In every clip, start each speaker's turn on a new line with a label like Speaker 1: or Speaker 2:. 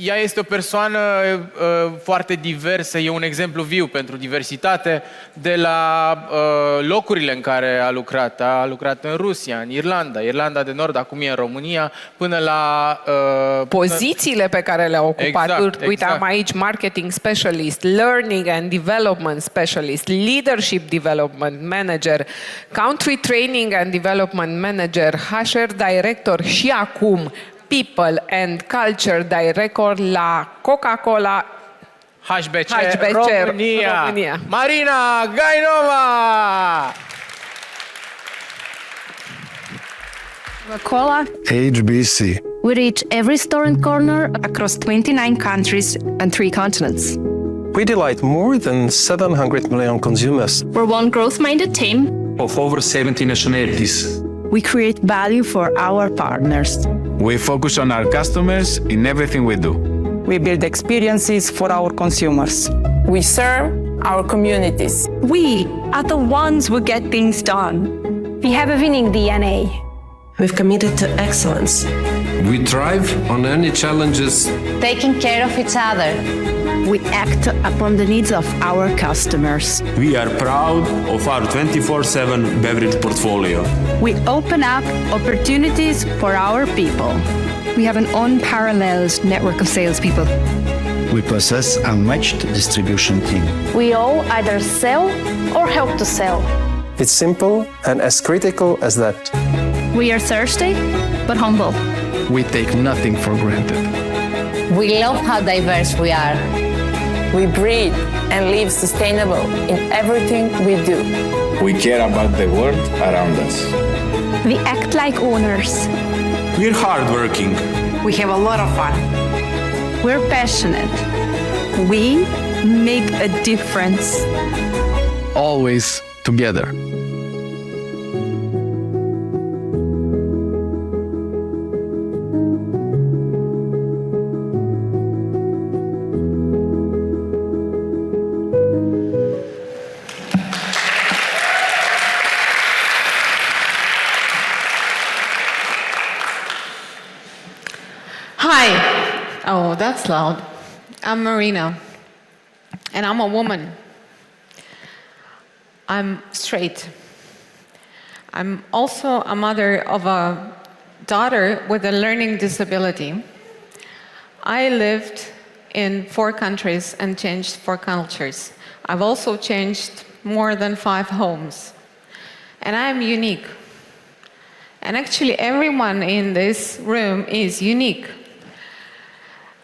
Speaker 1: ea este o persoană foarte diversă, e un exemplu viu pentru diversitate, de la locurile în care a lucrat. A lucrat în Rusia, în Irlanda de Nord, acum e în România, până la...
Speaker 2: pozițiile pe care le-a ocupat.
Speaker 1: Exact,
Speaker 2: Uite, am aici marketing specialist, learning and development specialist, leadership development manager, country training and development manager, HR director și acum People and Culture Director la Coca-Cola
Speaker 1: HBC, România. Marina, Gainova!
Speaker 3: Coca-Cola
Speaker 4: HBC.
Speaker 3: We reach every store and corner across 29 countries and 3 continents.
Speaker 5: We delight more than 700 million consumers.
Speaker 3: We're one growth-minded team
Speaker 6: of over 70 nationalities.
Speaker 7: We create value for our partners.
Speaker 8: We focus on our customers in everything we do.
Speaker 7: We build experiences for our consumers.
Speaker 9: We serve our communities.
Speaker 10: We are the ones who get things done.
Speaker 11: We have a winning DNA.
Speaker 12: We've committed to excellence.
Speaker 13: We thrive on any challenges.
Speaker 14: Taking care of each other.
Speaker 15: We act upon the needs of our customers.
Speaker 16: We are proud of our 24/7 beverage portfolio.
Speaker 17: We open up opportunities for our people.
Speaker 18: We have an unparalleled network of salespeople.
Speaker 19: We possess a unmatched distribution team.
Speaker 20: We all either sell or help to sell.
Speaker 5: It's simple and as critical as that.
Speaker 3: We are thirsty, but humble.
Speaker 6: We take nothing for granted.
Speaker 14: We love how diverse we are.
Speaker 9: We breathe and live sustainable in everything we do.
Speaker 16: We care about the world around us.
Speaker 10: We act like owners.
Speaker 16: We're hardworking.
Speaker 17: We have a lot of fun.
Speaker 15: We're passionate.
Speaker 7: We make a difference.
Speaker 6: Always together.
Speaker 2: Hi. Oh, that's loud. I'm Marina, and I'm a woman. I'm straight. I'm also a mother of a daughter with a learning disability. I lived in 4 countries and changed 4 cultures. I've also changed more than 5 homes. And I am unique. And actually everyone in this room is unique.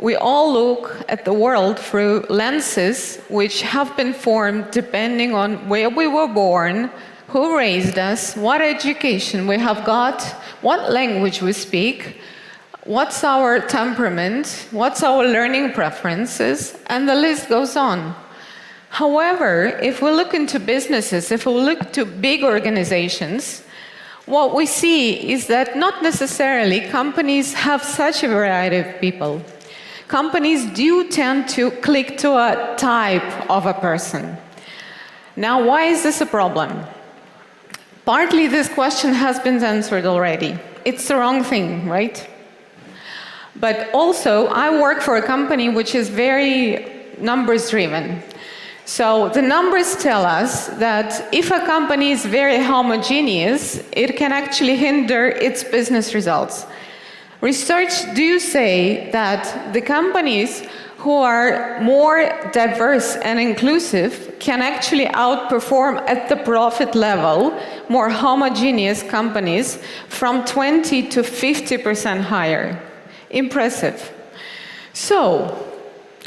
Speaker 2: We all look at the world through lenses which have been formed depending on where we were born, who raised us, what education we have got, what language we speak, what's our temperament, what's our learning preferences, and the list goes on. However, if we look into businesses, if we look to big organizations, what we see is that not necessarily companies have such a variety of people. Companies do tend to click to a type of a person. Now, why is this a problem? Partly this question has been answered already. It's the wrong thing, right? But also, I work for a company which is very numbers-driven. So the numbers tell us that if a company is very homogeneous, it can actually hinder its business results. Research do say that the companies who are more diverse and inclusive can actually outperform at the profit level more homogeneous companies from 20 to 50% higher. Impressive. So,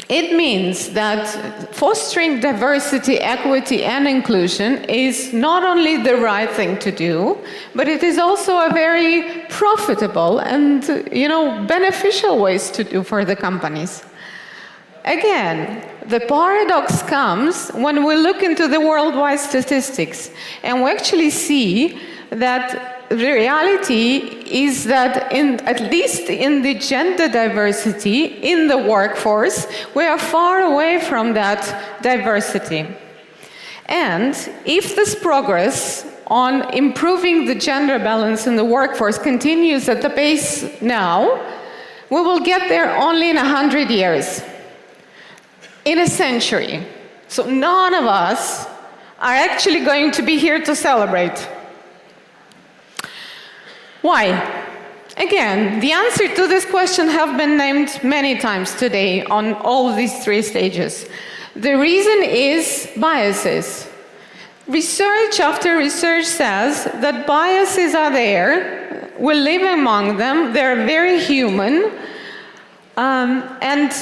Speaker 2: it means that fostering diversity, equity, and inclusion is not only the right thing to do, but it is also a very profitable and, beneficial ways to do for the companies. Again, the paradox comes when we look into the worldwide statistics, and we actually see that the reality is that at least in the gender diversity in the workforce, we are far away from that diversity. And if this progress on improving the gender balance in the workforce continues at the pace now, We will get there only in 100 years, in a century. So none of us are actually going to be here to celebrate. Why? Again, the answer to this question have been named many times today on all of these three stages. The reason is biases. Research after research says that biases are there, we live among them, they're very human, and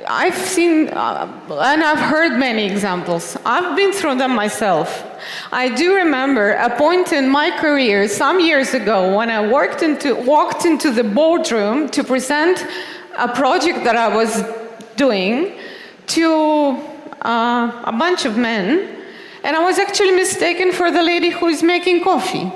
Speaker 2: I've seen and I've heard many examples. I've been through them myself. I do remember a point in my career some years ago when I walked into the boardroom to present a project that I was doing to a bunch of men, and I was actually mistaken for the lady who is making coffee.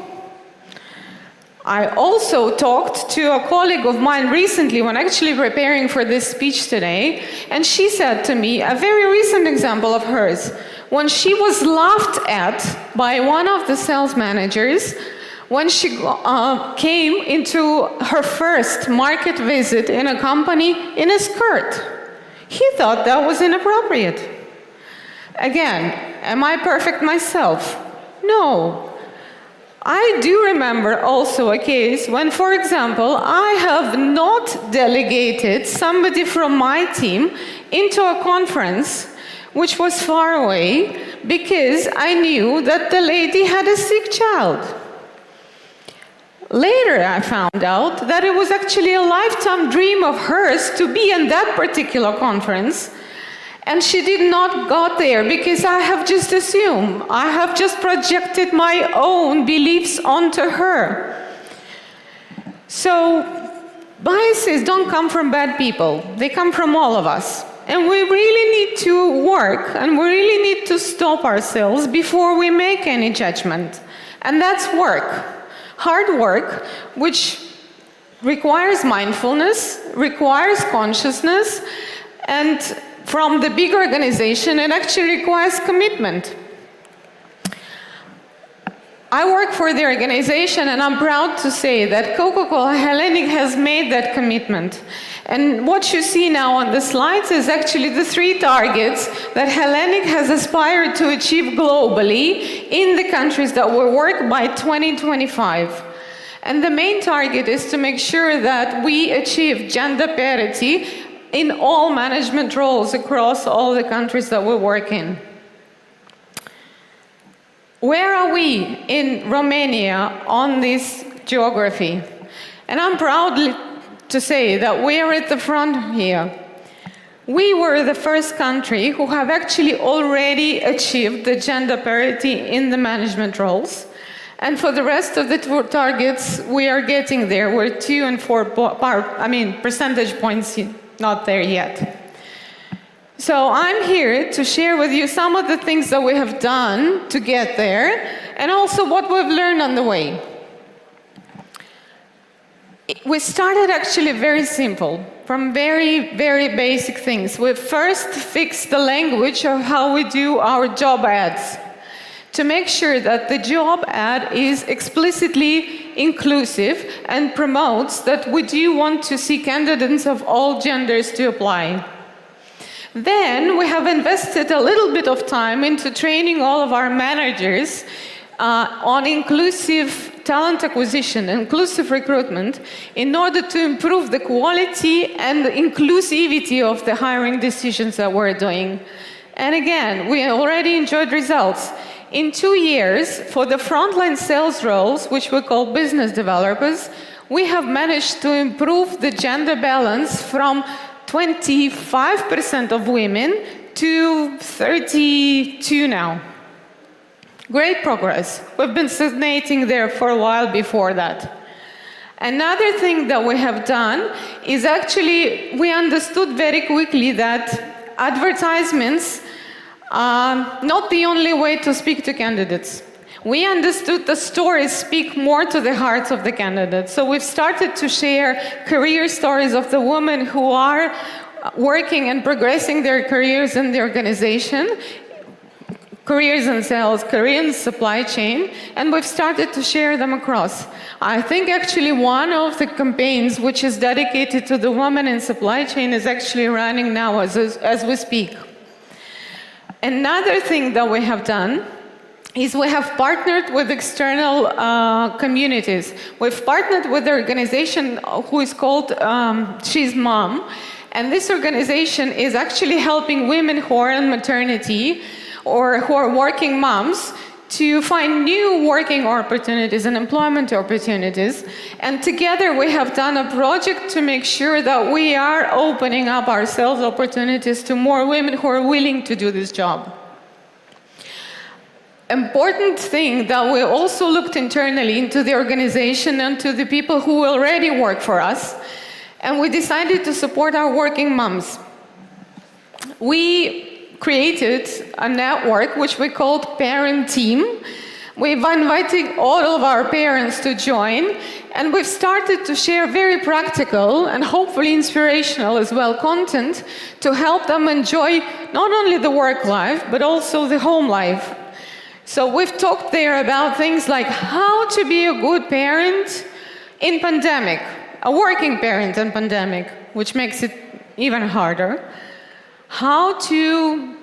Speaker 2: I also talked to a colleague of mine recently when actually preparing for this speech today, and she said to me a very recent example of hers. When she was laughed at by one of the sales managers when she came into her first market visit in a company in a skirt. He thought that was inappropriate. Again, am I perfect myself? No. I do remember also a case when, for example, I have not delegated somebody from my team into a conference which was far away because I knew that the lady had a sick child. Later I found out that it was actually a lifetime dream of hers to be in that particular conference, and she did not go there because I have just assumed, I have just projected my own beliefs onto her. So biases don't come from bad people, they come from all of us. And we really need to work, and we really need to stop ourselves before we make any judgment. And that's work, hard work, which requires mindfulness, requires consciousness, and from the big organization, it actually requires commitment. I work for the organization, and I'm proud to say that Coca-Cola Hellenic has made that commitment. And what you see now on the slides is actually the 3 targets that Hellenic has aspired to achieve globally in the countries that we work by 2025. And the main target is to make sure that we achieve gender parity in all management roles across all the countries that we work in. Where are we in Romania on this geography? And I'm proud to say that we are at the front here. We were the first country who have actually already achieved the gender parity in the management roles. And for the rest of the 2 targets, we are getting there. We're 2 and 4 percentage points not there yet. So I'm here to share with you some of the things that we have done to get there, and also what we've learned on the way. We started actually very simple, from very, very basic things. We first fixed the language of how we do our job ads, to make sure that the job ad is explicitly inclusive and promotes that we do want to see candidates of all genders to apply. Then we have invested a little bit of time into training all of our managers on inclusive talent acquisition, inclusive recruitment, in order to improve the quality and the inclusivity of the hiring decisions that we're doing. And again, we already enjoyed results. In 2 years, for the frontline sales roles, which we call business developers, we have managed to improve the gender balance from 25% of women to 32 now. Great progress. We've been stagnating there for a while before that. Another thing that we have done is actually we understood very quickly that advertisements are not the only way to speak to candidates. We understood the stories speak more to the hearts of the candidates. So we've started to share career stories of the women who are working and progressing their careers in the organization, careers in sales, careers in supply chain, and we've started to share them across. I think actually one of the campaigns which is dedicated to the women in supply chain is actually running now as we speak. Another thing that we have done is we have partnered with external communities. We've partnered with an organization who is called She's Mom, and this organization is actually helping women who are on maternity or who are working moms to find new working opportunities and employment opportunities. And together we have done a project to make sure that we are opening up our sales opportunities to more women who are willing to do this job. Important thing that we also looked internally into the organization and to the people who already work for us, and we decided to support our working moms. We created a network which we called Parent Team. We've invited all of our parents to join, and we've started to share very practical and hopefully inspirational as well content to help them enjoy not only the work life, but also the home life. So we've talked there about things like how to be a good parent in pandemic, a working parent in pandemic, which makes it even harder. How to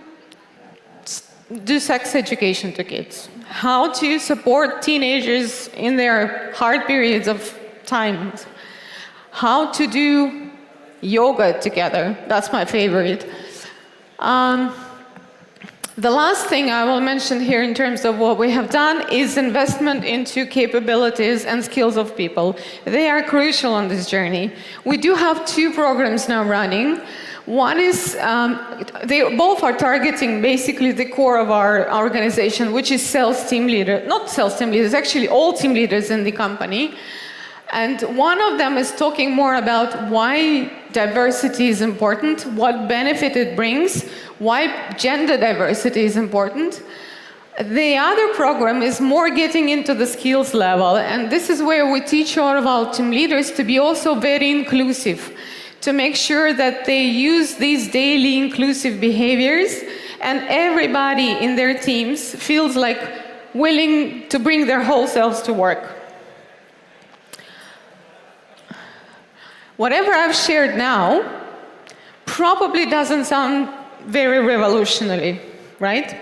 Speaker 2: do sex education to kids, how to support teenagers in their hard periods of time, how to do yoga together, that's my favorite. The last thing I will mention here in terms of what we have done is investment into capabilities and skills of people. They are crucial on this journey. We do have 2 programs now running. One is, they both are targeting basically the core of our organization, which is sales team leader, not sales team leaders, actually all team leaders in the company. And one of them is talking more about why diversity is important, what benefit it brings, why gender diversity is important. The other program is more getting into the skills level, and this is where we teach all of our team leaders to be also very inclusive, to make sure that they use these daily inclusive behaviors and everybody in their teams feels like willing to bring their whole selves to work. Whatever I've shared now probably doesn't sound very revolutionary, right?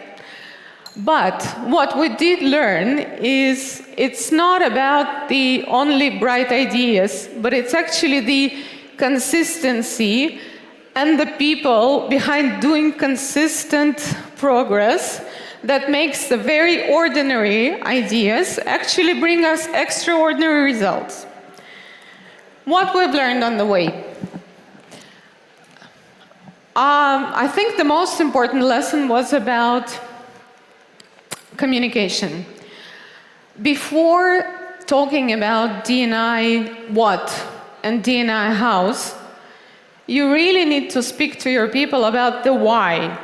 Speaker 2: But what we did learn is it's not about the only bright ideas, but it's actually the consistency and the people behind doing consistent progress that makes the very ordinary ideas actually bring us extraordinary results. What we've learned on the way. I think the most important lesson was about communication. Before talking about D&I what and D&I house, you really need to speak to your people about the why.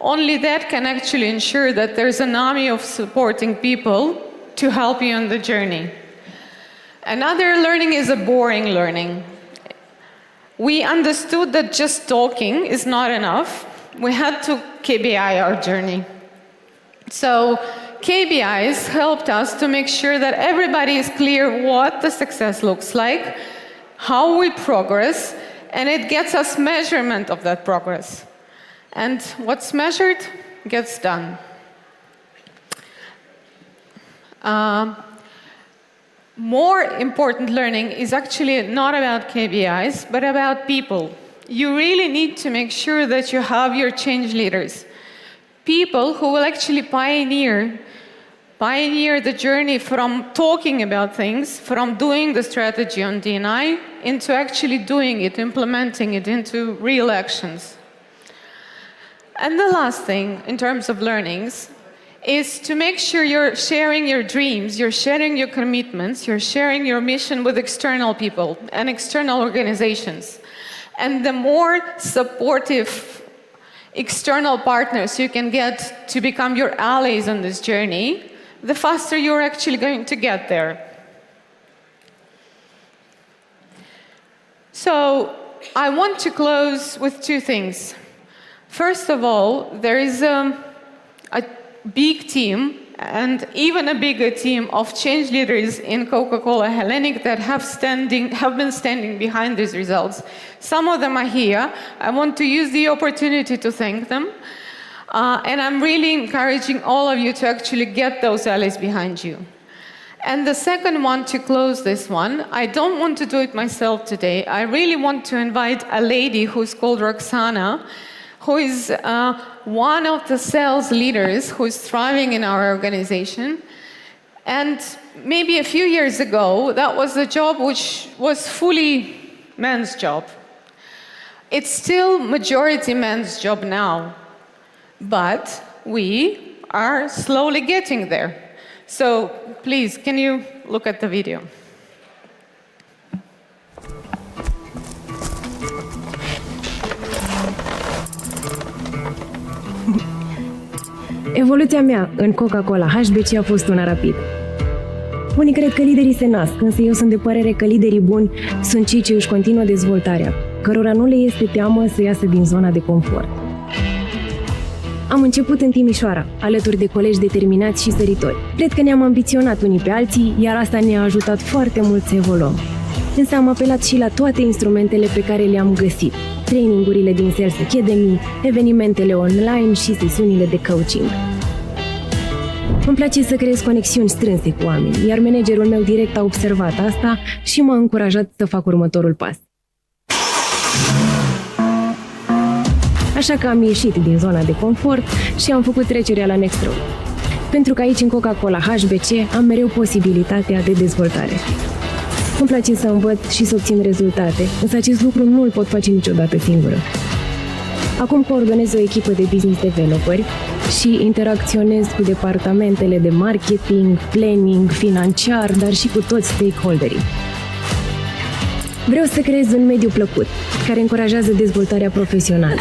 Speaker 2: Only that can actually ensure that there's an army of supporting people to help you on the journey. Another learning is a boring learning. We understood that just talking is not enough. We had to KBI our journey. So KBIs helped us to make sure that everybody is clear what the success looks like, how we progress, and it gets us measurement of that progress. And what's measured gets done. More important learning is actually not about KPIs, but about people. You really need to make sure that you have your change leaders. People who will actually pioneer the journey from talking about things, from doing the strategy on D&I, into actually doing it, implementing it into real actions. And the last thing, in terms of learnings, is to make sure you're sharing your dreams, you're sharing your commitments, you're sharing your mission with external people and external organizations. And the more supportive external partners you can get to become your allies on this journey, the faster you're actually going to get there. So I want to close with 2 things. First of all, there is a big team and even a bigger team of change leaders in Coca-Cola Hellenic that have been standing behind these results. Some of them are here. I want to use the opportunity to thank them. And I'm really encouraging all of you to actually get those allies behind you. And the second one, to close this one, I don't want to do it myself today. I really want to invite a lady who's called Roxana, who is one of the sales leaders who is thriving in our organization. And maybe a few years ago, that was a job which was fully men's job. It's still majority men's job now, but we are slowly getting there. So please, can you look at the video?
Speaker 4: Evoluția mea în Coca-Cola HBC a fost una rapidă. Unii cred că liderii se nasc, însă eu sunt de părere că liderii buni sunt cei ce își continuă dezvoltarea, cărora nu le este teamă să iasă din zona de confort. Am început în Timișoara, alături de colegi determinați și săritori. Cred că ne-am ambiționat unii pe alții, iar asta ne-a ajutat foarte mult să evoluăm. Însă am apelat și la toate instrumentele pe care le-am găsit. Trainingurile din Sales Academy, evenimentele online și sesiunile de coaching. Îmi place să creez conexiuni strânse cu oameni, iar managerul meu direct a observat asta și m-a încurajat să fac următorul pas. Așa că am ieșit din zona de confort și am făcut trecerea la Next Row. Pentru că aici, în Coca-Cola HBC, am mereu posibilitatea de dezvoltare. Îmi place să învăț și să obțin rezultate, însă acest lucru nu îl pot face niciodată singură. Acum coordonez o echipă de business developeri și interacționez cu departamentele de marketing, planning, financiar, dar și cu toți stakeholderii. Vreau să creez un mediu plăcut, care încurajează dezvoltarea profesională.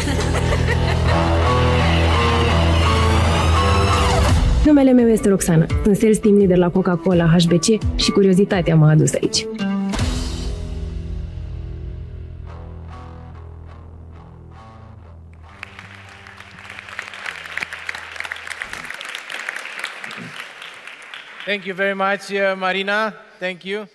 Speaker 4: Numele meu este Roxana, sunt sales team leader la Coca-Cola HBC și curiozitatea m-a adus aici.
Speaker 1: Thank you very much, Marina. Thank you.